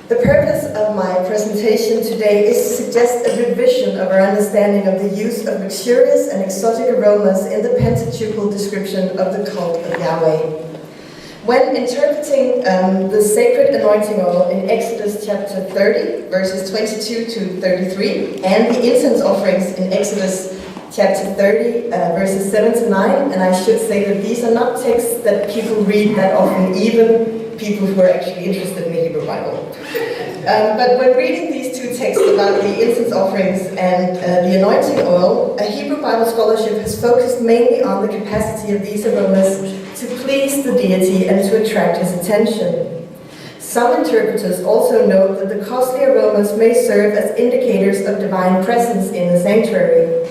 The purpose of my presentation today is to suggest a revision of our understanding of the use of luxurious and exotic aromas in the Pentateuchal description of the cult of Yahweh. When interpreting the sacred anointing oil in Exodus chapter 30, verses 22 to 33, and the incense offerings in Exodus chapter 30, verses 7 to 9, and I should say that these are not texts that people read that often, even people who are actually interested in the Hebrew Bible. But when reading these two texts about the incense offerings and the anointing oil, a Hebrew Bible scholarship has focused mainly on the capacity of these aromas to please the deity and to attract his attention. Some interpreters also note that the costly aromas may serve as indicators of divine presence in the sanctuary.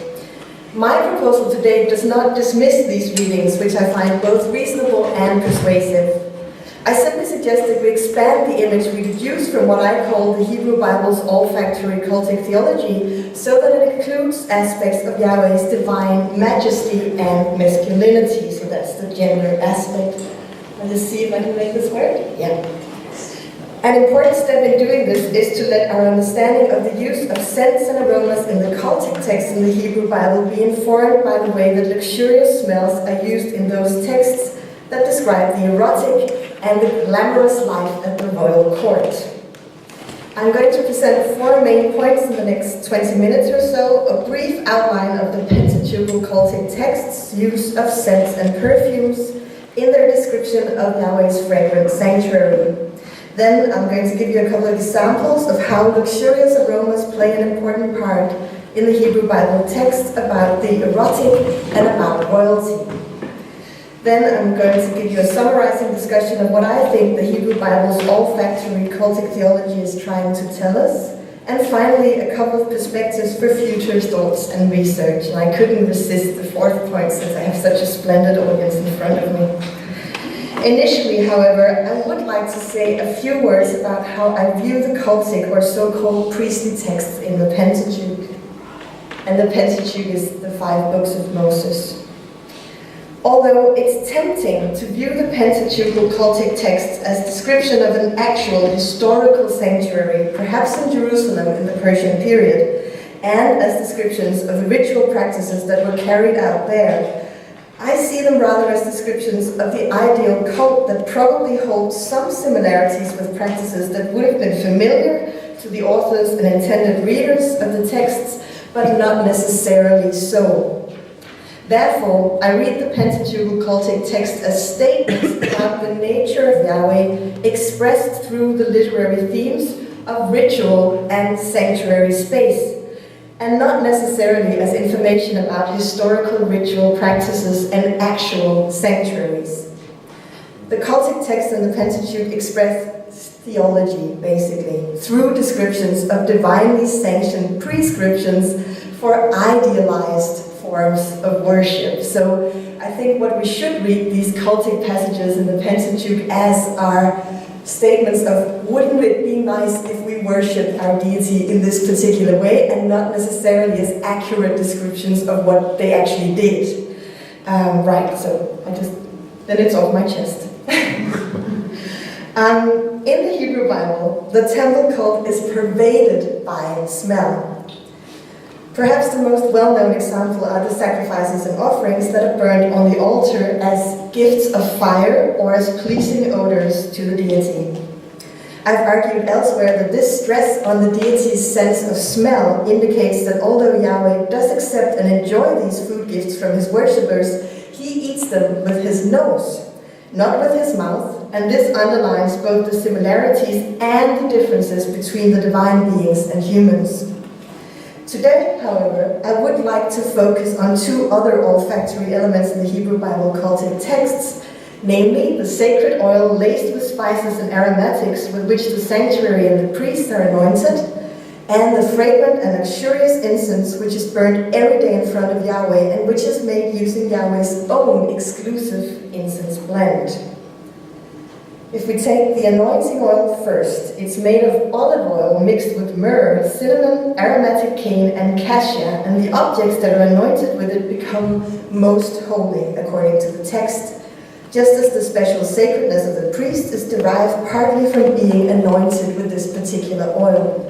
My proposal today does not dismiss these readings, which I find both reasonable and persuasive. I simply suggest that we expand the image we deduce from what I call the Hebrew Bible's olfactory cultic theology, so that it includes aspects of Yahweh's divine majesty and masculinity. So that's the gender aspect. I'll just see if I can make this work. Yeah. An important step in doing this is to let our understanding of the use of scents and aromas in the cultic text in the Hebrew Bible be informed by the way that luxurious smells are used in those texts that describe the erotic and the glamorous life at the royal court. I'm going to present 4 main points in the next 20 minutes or so: a brief outline of the Pentateuchal cultic texts' use of scents and perfumes in their description of Yahweh's fragrant sanctuary. Then I'm going to give you a couple of examples of how luxurious aromas play an important part in the Hebrew Bible texts about the erotic and about royalty. Then I'm going to give you a summarizing discussion of what I think the Hebrew Bible's olfactory cultic theology is trying to tell us. And finally, a couple of perspectives for future thoughts and research. And I couldn't resist the 4th point since I have such a splendid audience in front of me. Initially, however, I would like to say a few words about how I view the cultic or so-called priestly texts in the Pentateuch. And the Pentateuch is the 5 books of Moses. Although it's tempting to view the Pentateuchal cultic texts as description of an actual historical sanctuary, perhaps in Jerusalem in the Persian period, and as descriptions of the ritual practices that were carried out there, I see them rather as descriptions of the ideal cult that probably holds some similarities with practices that would have been familiar to the authors and intended readers of the texts, but not necessarily so. Therefore, I read the Pentateuchal cultic text as statements about the nature of Yahweh expressed through the literary themes of ritual and sanctuary space, and not necessarily as information about historical ritual practices and actual sanctuaries. The cultic text in the Pentateuch express theology, basically, through descriptions of divinely sanctioned prescriptions for idealized forms of worship. So I think what we should read these cultic passages in the Pentateuch as are statements of, wouldn't it be nice if we worship our deity in this particular way, and not necessarily as accurate descriptions of what they actually did. Right, so then it's off my chest. In the Hebrew Bible, the temple cult is pervaded by smell. Perhaps the most well-known example are the sacrifices and offerings that are burned on the altar as gifts of fire or as pleasing odors to the deity. I've argued elsewhere that this stress on the deity's sense of smell indicates that although Yahweh does accept and enjoy these food gifts from his worshippers, he eats them with his nose, not with his mouth, and this underlines both the similarities and the differences between the divine beings and humans. Today, however, I would like to focus on 2 other olfactory elements in the Hebrew Bible cultic texts, namely the sacred oil laced with spices and aromatics with which the sanctuary and the priests are anointed, and the fragrant and luxurious incense which is burned every day in front of Yahweh and which is made using Yahweh's own exclusive incense blend. If we take the anointing oil first, it's made of olive oil mixed with myrrh, cinnamon, aromatic cane, and cassia, and the objects that are anointed with it become most holy, according to the text. just as the special sacredness of the priest is derived partly from being anointed with this particular oil.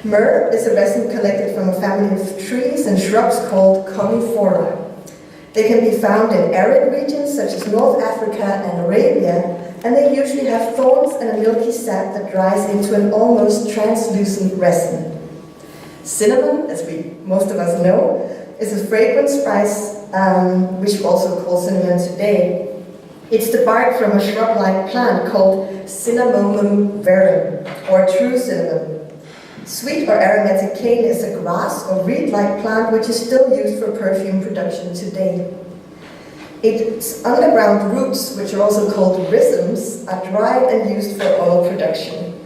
Myrrh is a resin collected from a family of trees and shrubs called conifera. They can be found in arid regions such as North Africa and Arabia, and they usually have thorns and a milky sap that dries into an almost translucent resin. Cinnamon, as most of us know, is a fragrant spice, which we also call cinnamon today. It's the bark from a shrub-like plant called Cinnamomum verum, or true cinnamon. Sweet or aromatic cane is a grass or reed-like plant which is still used for perfume production today. Its underground roots, which are also called rhizomes, are dried and used for oil production.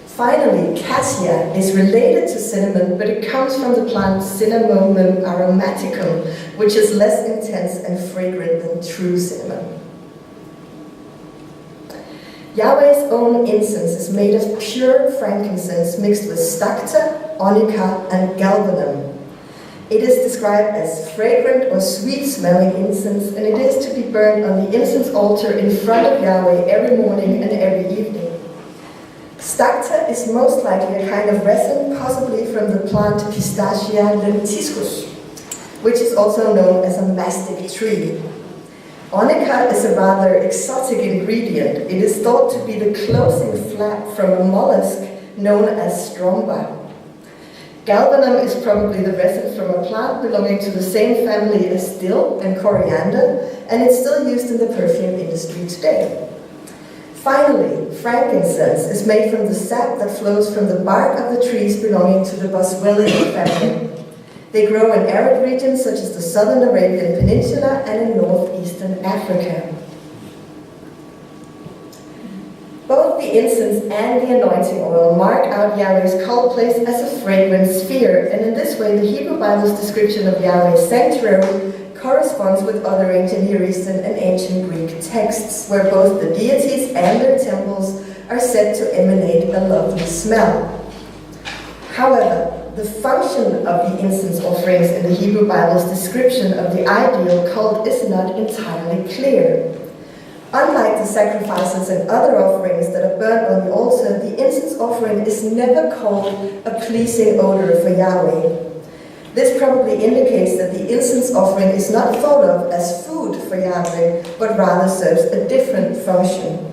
Finally, cassia is related to cinnamon, but it comes from the plant Cinnamomum aromaticum, which is less intense and fragrant than true cinnamon. Yahweh's own incense is made of pure frankincense mixed with stacte, onycha, and galbanum. It is described as fragrant or sweet-smelling incense, and it is to be burned on the incense altar in front of Yahweh every morning and every evening. Stacte is most likely a kind of resin, possibly from the plant Pistachia lentiscus, which is also known as a mastic tree. Onycha is a rather exotic ingredient. It is thought to be the closing flap from a mollusk known as stromba. Galbanum is probably the resin from a plant belonging to the same family as dill and coriander, and it's still used in the perfume industry today. Finally, frankincense is made from the sap that flows from the bark of the trees belonging to the Boswellia family. They grow in arid regions such as the southern Arabian Peninsula and in northeastern Africa. Both the incense and the anointing oil mark out Yahweh's cult place as a fragrant sphere, and in this way the Hebrew Bible's description of Yahweh's sanctuary corresponds with other ancient Near Eastern and ancient Greek texts, where both the deities and their temples are said to emanate a lovely smell. However, the function of the incense offerings in the Hebrew Bible's description of the ideal cult is not entirely clear. Unlike the sacrifices and other offerings that are burnt on the altar, the incense offering is never called a pleasing odor for Yahweh. This probably indicates that the incense offering is not thought of as food for Yahweh, but rather serves a different function.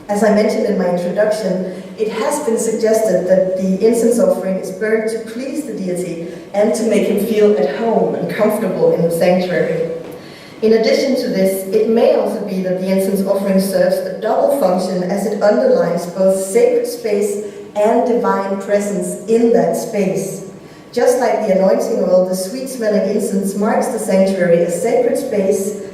As I mentioned in my introduction, it has been suggested that the incense offering is burned to please the deity and to make him feel at home and comfortable in the sanctuary. In addition to this, it may also be that the incense offering serves a double function as it underlines both sacred space and divine presence in that space. Just like the anointing oil, the sweet-smelling incense marks the sanctuary as sacred space,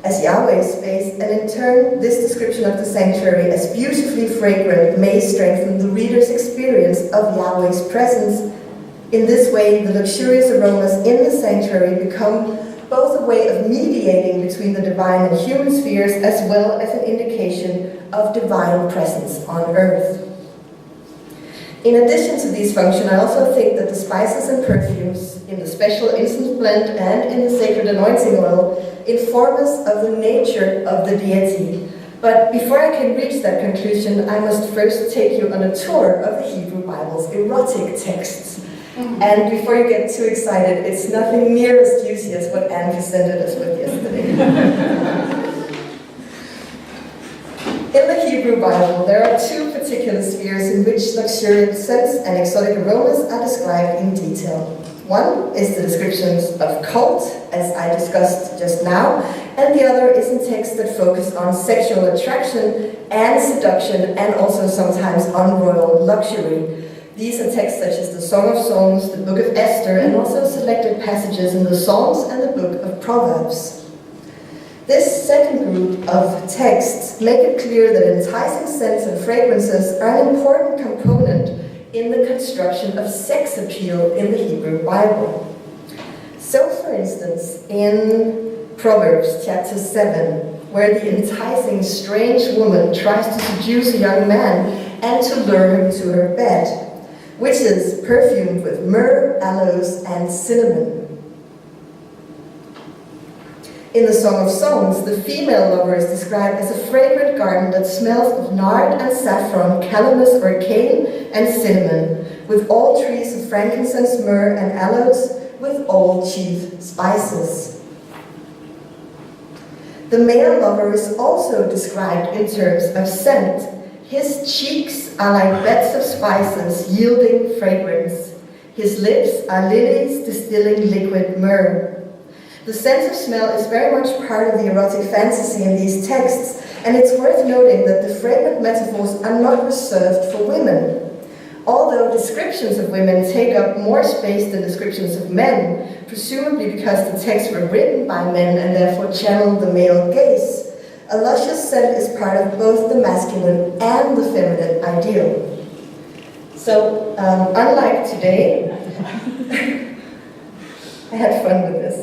as Yahweh's space, and in turn, this description of the sanctuary as beautifully fragrant may strengthen the reader's experience of Yahweh's presence. In this way, the luxurious aromas in the sanctuary become both a way of mediating between the divine and human spheres, as well as an indication of divine presence on earth. In addition to these functions, I also think that the spices and perfumes in the special incense blend and in the sacred anointing oil inform us of the nature of the deity. But before I can reach that conclusion, I must first take you on a tour of the Hebrew Bible's erotic texts. And before you get too excited, it's nothing near as juicy as what Anne presented us with yesterday. In the Hebrew Bible, there are two particular spheres in which luxuriant scents and exotic aromas are described in detail. One is the descriptions of cult, as I discussed just now, and the other is in texts that focus on sexual attraction and seduction, and also sometimes on royal luxury. These are texts such as the Song of Songs, the Book of Esther, and also selected passages in the Psalms and the Book of Proverbs. This second group of texts make it clear that enticing scents and fragrances are an important component in the construction of sex appeal in the Hebrew Bible. So, for instance, in Proverbs chapter 7, where the enticing strange woman tries to seduce a young man and to lure him to her bed, which is perfumed with myrrh, aloes, and cinnamon. In the Song of Songs, the female lover is described as a fragrant garden that smells of nard and saffron, calamus or cane, and cinnamon, with all trees of frankincense, myrrh, and aloes, with all chief spices. The male lover is also described in terms of scent. His cheeks are like beds of spices, yielding fragrance. His lips are lilies distilling liquid myrrh. The sense of smell is very much part of the erotic fantasy in these texts, and it's worth noting that the fragrant metaphors are not reserved for women. Although descriptions of women take up more space than descriptions of men, presumably because the texts were written by men and therefore channeled the male gaze, a luscious scent is part of both the masculine and the feminine ideal. So, unlike today, I had fun with this,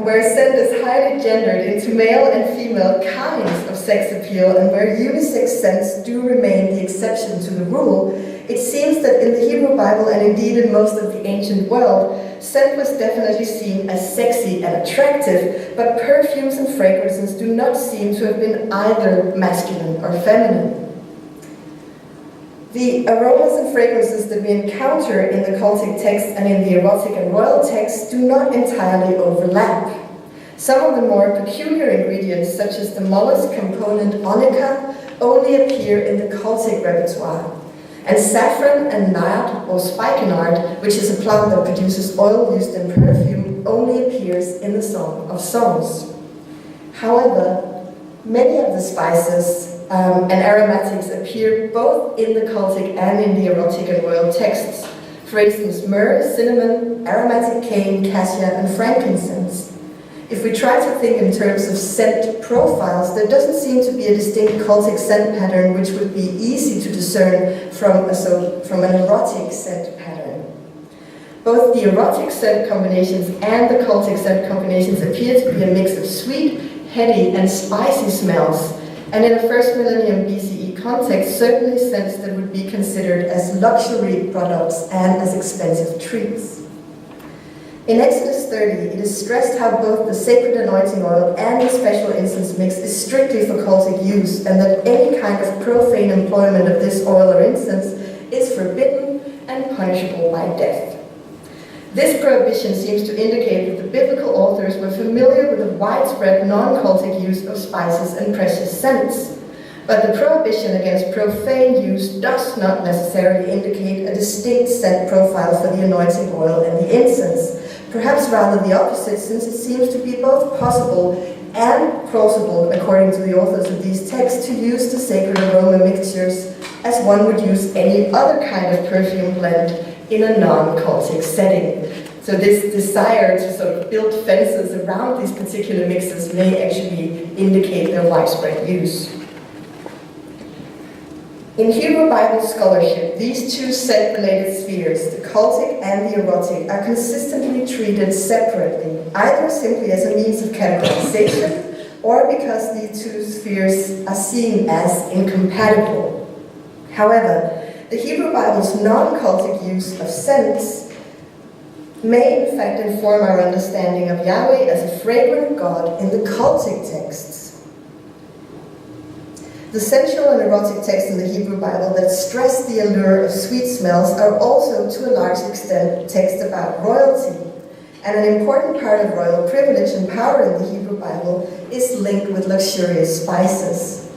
where scent is highly gendered into male and female kinds of sex appeal, and where unisex scents do remain the exception to the rule, it seems that in the Hebrew Bible, and indeed in most of the ancient world, scent was definitely seen as sexy and attractive, but perfumes and fragrances do not seem to have been either masculine or feminine. The aromas and fragrances that we encounter in the cultic text and in the erotic and royal texts do not entirely overlap. Some of the more peculiar ingredients, such as the mollusk component onycha, only appear in the cultic repertoire. And saffron and nard, or spikenard, which is a plant that produces oil used in perfume, only appears in the Song of Songs. However, many of the spices and aromatics appear both in the cultic and in the erotic and royal texts. For instance, myrrh, cinnamon, aromatic cane, cassia, and frankincense. If we try to think in terms of scent profiles, there doesn't seem to be a distinct cultic scent pattern which would be easy to discern from an erotic scent pattern. Both the erotic scent combinations and the cultic scent combinations appear to be a mix of sweet, heady, and spicy smells, and in a first millennium BCE context, certainly scents that would be considered as luxury products and as expensive treats. In Exodus 30, it is stressed how both the sacred anointing oil and the special incense mix is strictly for cultic use, and that any kind of profane employment of this oil or incense is forbidden and punishable by death. This prohibition seems to indicate that the biblical authors were familiar with the widespread non-cultic use of spices and precious scents. But the prohibition against profane use does not necessarily indicate a distinct scent profile for the anointing oil and the incense. Perhaps rather the opposite, since it seems to be both possible and plausible, according to the authors of these texts, to use the sacred aroma mixtures as one would use any other kind of perfume blend in a non-cultic setting. So this desire to sort of build fences around these particular mixes may actually indicate their widespread use. In Hebrew Bible scholarship, these two scent-related spheres, the cultic and the erotic, are consistently treated separately, either simply as a means of categorization or because these two spheres are seen as incompatible. However, the Hebrew Bible's non-cultic use of scents may in fact inform our understanding of Yahweh as a fragrant God in the cultic texts. The sensual and erotic texts in the Hebrew Bible that stress the allure of sweet smells are also, to a large extent, texts about royalty. And an important part of royal privilege and power in the Hebrew Bible is linked with luxurious spices.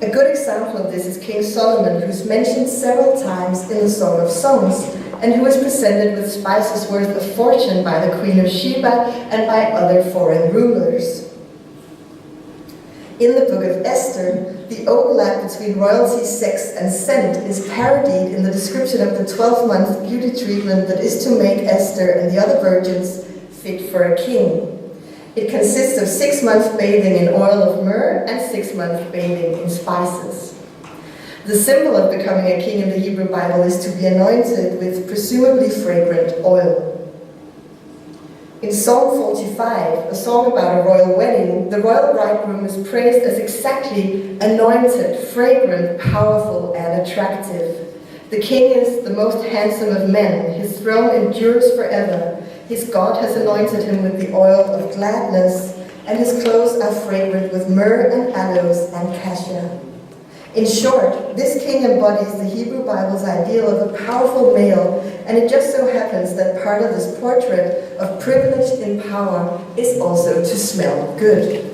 A good example of this is King Solomon, who's mentioned several times in the Song of Songs, and who is presented with spices worth a fortune by the Queen of Sheba and by other foreign rulers. In the book of Esther, the overlap between royalty, sex, and scent is parodied in the description of the 12-month beauty treatment that is to make Esther and the other virgins fit for a king. It consists of 6 months bathing in oil of myrrh and 6 months bathing in spices. The symbol of becoming a king in the Hebrew Bible is to be anointed with presumably fragrant oil. In Psalm 45, a song about a royal wedding, the royal bridegroom is praised as exactly anointed, fragrant, powerful, and attractive. The king is the most handsome of men. His throne endures forever. His God has anointed him with the oil of gladness. and his clothes are fragrant with myrrh and aloes and cassia. In short, this king embodies the Hebrew Bible's ideal of a powerful male, and it just so happens that part of this portrait of privilege in power is also to smell good.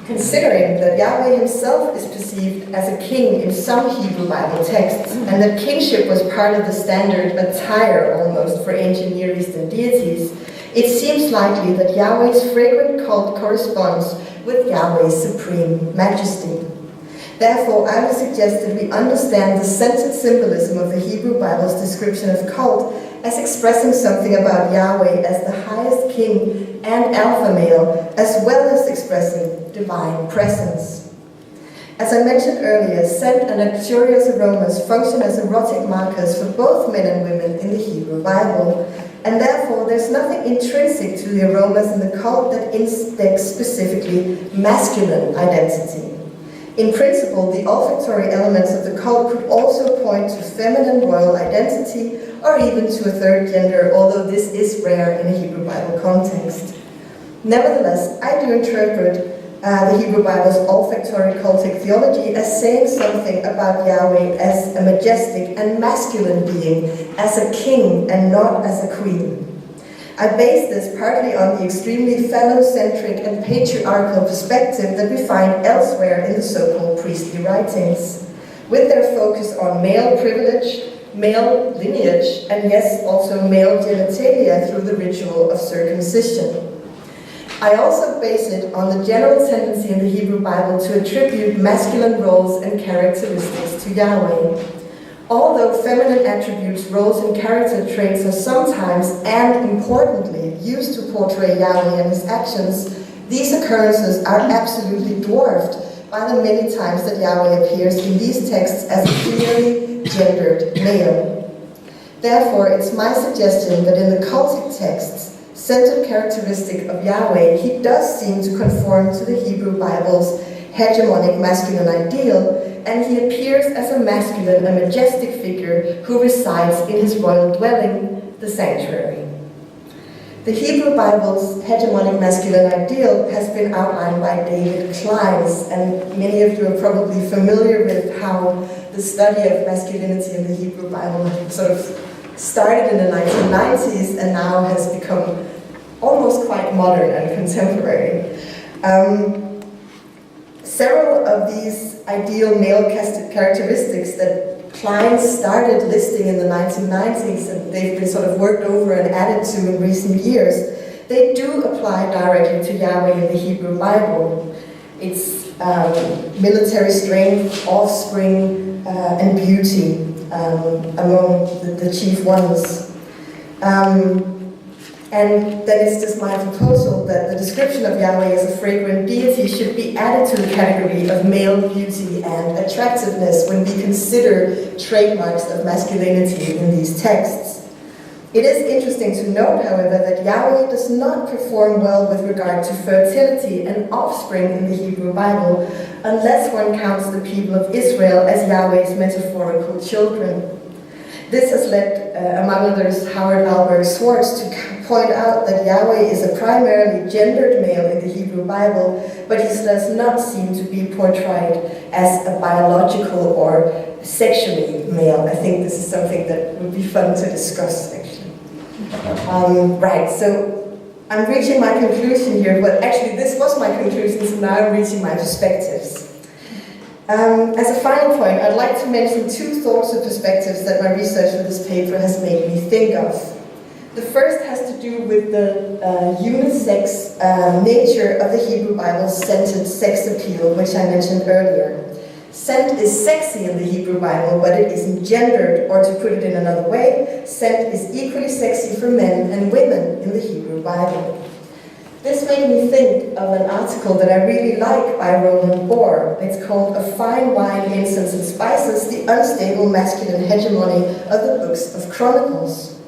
Considering that Yahweh himself is perceived as a king in some Hebrew Bible texts, and that kingship was part of the standard attire almost for ancient Near Eastern deities, it seems likely that Yahweh's fragrant cult corresponds with Yahweh's supreme majesty. Therefore, I would suggest that we understand the centered symbolism of the Hebrew Bible's description of cult as expressing something about Yahweh as the highest king and alpha male, as well as expressing divine presence. As I mentioned earlier, scent and luxurious aromas function as erotic markers for both men and women in the Hebrew Bible, and therefore there's nothing intrinsic to the aromas in the cult that index specifically masculine identity. In principle, the olfactory elements of the cult could also point to feminine royal identity or even to a third gender, although this is rare in a Hebrew Bible context. Nevertheless, I do interpret the Hebrew Bible's olfactory cultic theology as saying something about Yahweh as a majestic and masculine being, as a king and not as a queen. I base this partly on the extremely phallocentric and patriarchal perspective that we find elsewhere in the so-called priestly writings, with their focus on male privilege, male lineage, and yes, also male genitalia through the ritual of circumcision. I also base it on the general tendency in the Hebrew Bible to attribute masculine roles and characteristics to Yahweh. Although feminine attributes, roles, and character traits are sometimes, and importantly, used to portray Yahweh and his actions, these occurrences are absolutely dwarfed by the many times that Yahweh appears in these texts as a clearly gendered male. Therefore, it's my suggestion that in the cultic texts, centered characteristic of Yahweh, he does seem to conform to the Hebrew Bible's hegemonic masculine ideal, and he appears as a masculine and majestic figure who resides in his royal dwelling, the sanctuary. The Hebrew Bible's hegemonic masculine ideal has been outlined by David Kleins, and many of you are probably familiar with how the study of masculinity in the Hebrew Bible sort of started in the 1990s and now has become almost quite modern and contemporary. Several of these ideal male characteristics that Klein started listing in the 1990s and they've been sort of worked over and added to in recent years, they do apply directly to Yahweh in the Hebrew Bible. It's military strength, offspring, and beauty among the chief ones. And then it's just my proposal that the description of Yahweh as a fragrant deity should be added to the category of male beauty and attractiveness when we consider trademarks of masculinity in these texts. It is interesting to note, however, that Yahweh does not perform well with regard to fertility and offspring in the Hebrew Bible, unless one counts the people of Israel as Yahweh's metaphorical children. This has led, among others, Howard Alberg Swartz to point out that Yahweh is a primarily gendered male in the Hebrew Bible, but he does not seem to be portrayed as a biological or sexually male. I think this is something that would be fun to discuss, actually. Right, so I'm reaching my conclusion here, but actually this was my conclusion, so now I'm reaching my perspectives. As a final point, I'd like to mention two thoughts or perspectives that my research for this paper has made me think of. The first has to do with the unisex nature of the Hebrew Bible's scented sex appeal, which I mentioned earlier. Scent is sexy in the Hebrew Bible, but it isn't gendered, or to put it in another way, scent is equally sexy for men and women in the Hebrew Bible. This made me think of an article that I really like by Roland Bohr. It's called A Fine Wine, Incense and Spices, the Unstable Masculine Hegemony of the Books of Chronicles.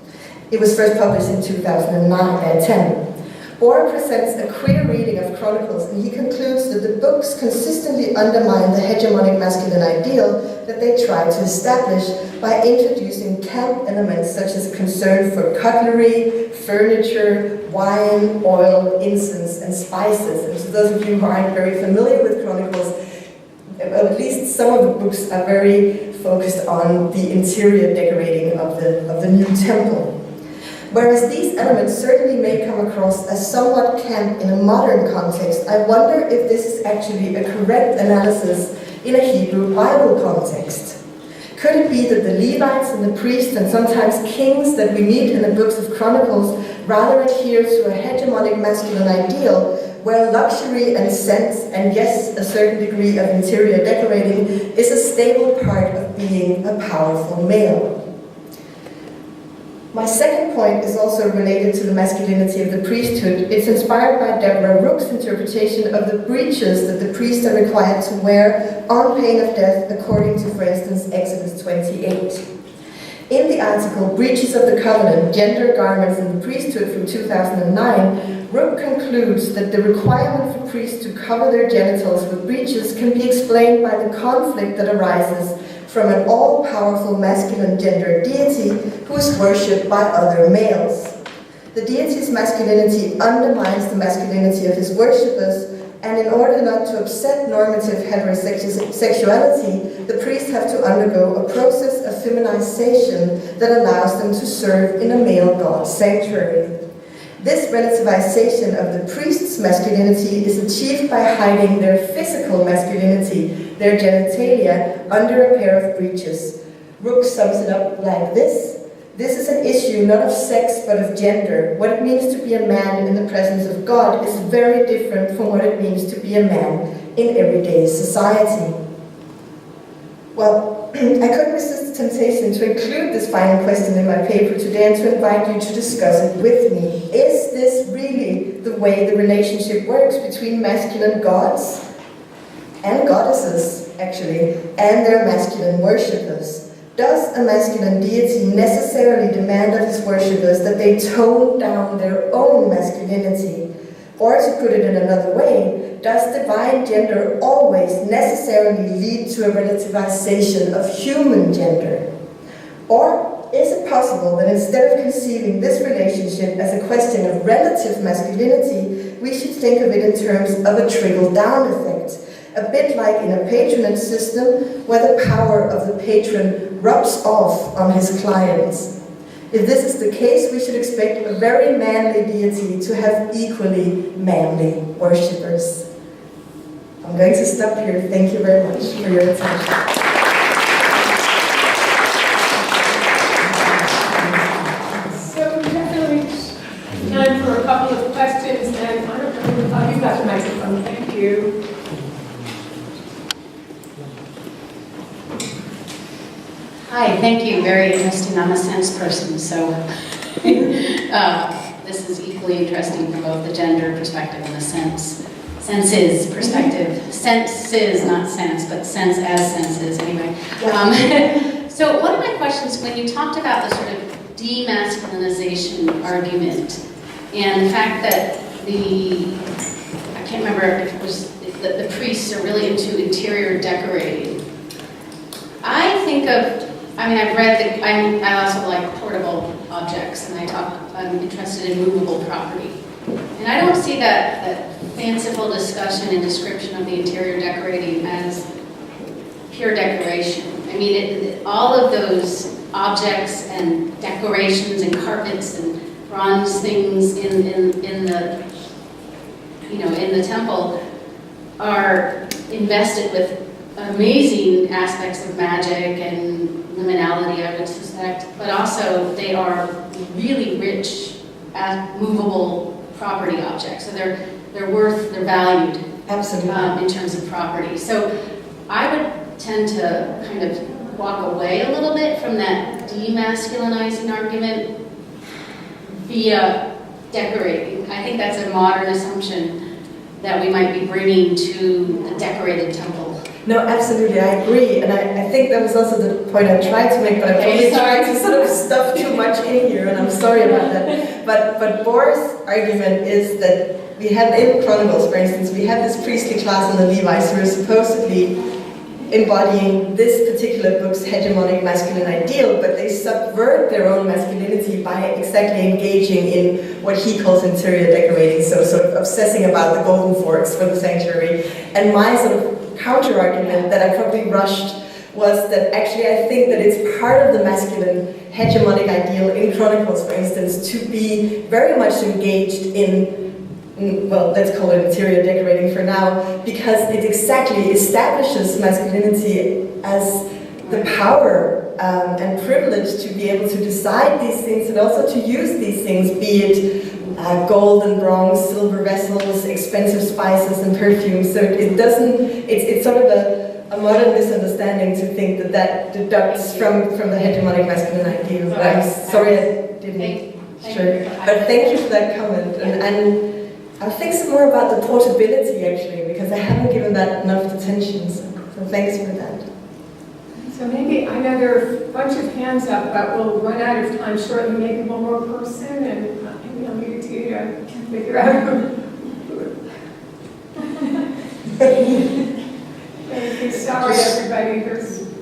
It was first published in 2010. Bohr presents a queer reading of Chronicles, and he concludes that the books consistently undermine the hegemonic masculine ideal that they try to establish by introducing camp elements such as concern for cutlery, furniture, wine, oil, incense, and spices. And to those of you who aren't very familiar with Chronicles, at least some of the books are very focused on the interior decorating of the new temple. Whereas these elements certainly may come across as somewhat camp in a modern context, I wonder if this is actually a correct analysis in a Hebrew Bible context. Could it be that the Levites and the priests and sometimes kings that we meet in the books of Chronicles rather adhere to a hegemonic masculine ideal where luxury and sense, and yes, a certain degree of interior decorating, is a stable part of being a powerful male? My second point is also related to the masculinity of the priesthood. It's inspired by Deborah Rook's interpretation of the breeches that the priests are required to wear on pain of death, according to, for instance, Exodus 28. In the article, Breaches of the Covenant, Gender Garments in the Priesthood from 2009, Rook concludes that the requirement for priests to cover their genitals with breeches can be explained by the conflict that arises from an all-powerful masculine gender deity who is worshipped by other males. The deity's masculinity undermines the masculinity of his worshippers, and in order not to upset normative heterosexuality, the priests have to undergo a process of feminization that allows them to serve in a male god sanctuary. This relativization of the priest's masculinity is achieved by hiding their physical masculinity, their genitalia, under a pair of breeches. Rook sums it up like this. This is an issue not of sex but of gender. What it means to be a man in the presence of God is very different from what it means to be a man in everyday society. Well, I couldn't resist the temptation to include this final question in my paper today and to invite you to discuss it with me. Is this really the way the relationship works between masculine gods and goddesses, actually, and their masculine worshippers? Does a masculine deity necessarily demand of his worshippers that they tone down their own masculinity? Or to put it in another way, does divine gender always necessarily lead to a relativization of human gender? Or is it possible that instead of conceiving this relationship as a question of relative masculinity, we should think of it in terms of a trickle-down effect? A bit like in a patronage system where the power of the patron rubs off on his clients. If this is the case, we should expect a very manly deity to have equally manly worshippers. I'm going to stop here. Thank you very much for your attention. So definitely time for a couple of questions, and I don't know, oh, you've got the microphone. Thank you. Hi, thank you. Very interesting. I'm a sense person, so this is equally interesting from both the gender perspective and the senses perspective. Senses, not sense, but sense as senses, anyway. So one of my questions, when you talked about the sort of demasculinization argument, and the fact that I can't remember if it was that the priests are really into interior decorating. I think of, I've read that, I also like portable objects, and I'm interested in movable property. And I don't see that fanciful discussion and description of the interior decorating as pure decoration. I mean, all of those objects and decorations and carpets and bronze things in the temple are invested with amazing aspects of magic and liminality, I would suspect, but also they are really rich movable property objects. So they're valued. Absolutely. In terms of property. So I would tend to kind of walk away a little bit from that demasculinizing argument via decorating. I think that's a modern assumption that we might be bringing to the decorated temple. No, absolutely, I agree, and I think that was also the point I tried to make, but I probably tried to sort of stuff too much in here, and I'm sorry about that. But Bohr's argument is that we have in Chronicles, for instance, we have this priestly class in the Levites who are supposedly embodying this particular book's hegemonic masculine ideal, but they subvert their own masculinity by exactly engaging in what he calls interior decorating, so sort of obsessing about the golden forks for the sanctuary. And my sort of counter-argument that I probably rushed was that actually I think that it's part of the masculine hegemonic ideal in Chronicles, for instance, to be very much engaged in, well, let's call it interior decorating for now, because it exactly establishes masculinity as the power and privilege to be able to decide these things and also to use these things, be it gold and bronze, silver vessels, expensive spices and perfumes. So it doesn't, it's sort of a modern misunderstanding to think that that deducts from the hegemonic masculine ideal. But I'm sorry I didn't. Sure. But thank you for that comment. And I'll think some more about the portability actually, because I haven't given that enough attention. So thanks for that. So maybe, I know there are a bunch of hands up, but we'll run out of time shortly. Maybe one more person, and maybe I'll leave it to you to figure out. Sorry, everybody.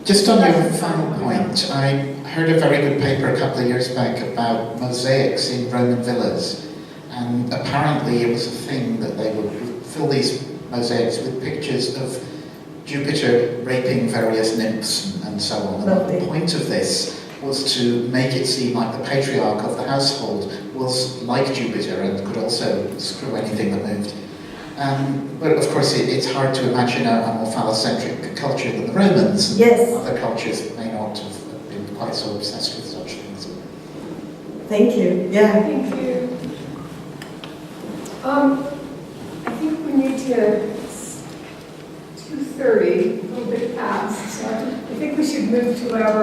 Just on your final point, I heard a very good paper a couple of years back about mosaics in Roman villas, and apparently it was a thing that they would fill these mosaics with pictures of Jupiter raping various nymphs and so on. And the point of this was to make it seem like the patriarch of the household was like Jupiter and could also screw anything that moved. But of course it's hard to imagine a more phallocentric culture than the Romans. Yes. Other cultures may not have been quite so obsessed with such things. Thank you. Yeah. Thank you. I think we need to 2:30, a little bit past, so I think we should move to our